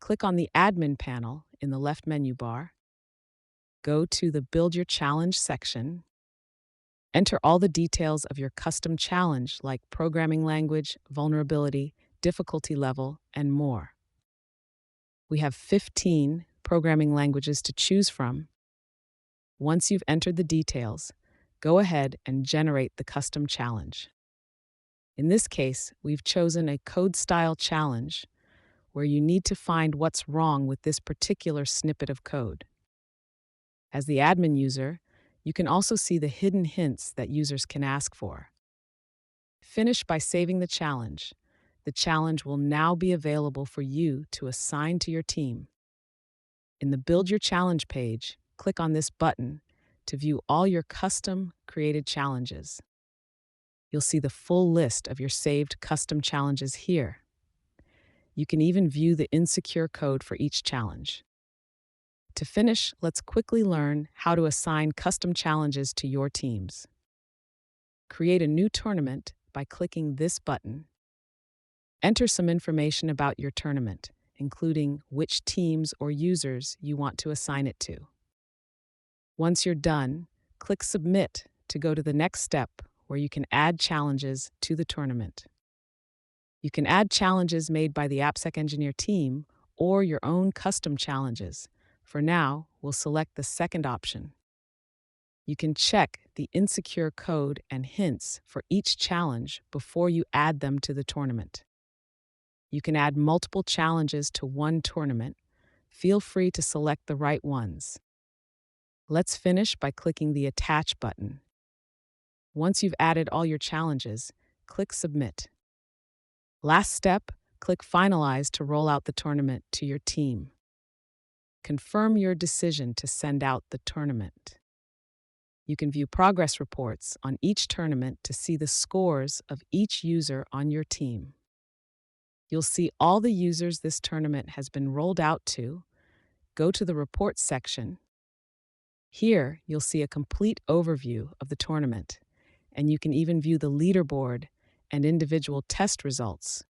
click on the Admin panel in the left menu bar, go to the Build Your Challenge section, enter all the details of your custom challenge like programming language, vulnerability, difficulty level, and more. We have 15 programming languages to choose from. Once you've entered the details, go ahead and generate the custom challenge. In this case, we've chosen a code style challenge where you need to find what's wrong with this particular snippet of code. As the admin user, you can also see the hidden hints that users can ask for. Finish by saving the challenge. The challenge will now be available for you to assign to your team. In the Build Your Challenge page, click on this button to view all your custom created challenges. You'll see the full list of your saved custom challenges here. You can even view the insecure code for each challenge. To finish, let's quickly learn how to assign custom challenges to your teams. Create a new tournament by clicking this button. Enter some information about your tournament, including which teams or users you want to assign it to. Once you're done, click Submit to go to the next step where you can add challenges to the tournament. You can add challenges made by the AppSecEngineer team or your own custom challenges. For now, we'll select the second option. You can check the insecure code and hints for each challenge before you add them to the tournament. You can add multiple challenges to one tournament. Feel free to select the right ones. Let's finish by clicking the Attach button. Once you've added all your challenges, click Submit. Last step, click Finalize to roll out the tournament to your team. Confirm your decision to send out the tournament. You can view progress reports on each tournament to see the scores of each user on your team. You'll see all the users this tournament has been rolled out to. Go to the Reports section. Here, you'll see a complete overview of the tournament, and you can even view the leaderboard and individual test results.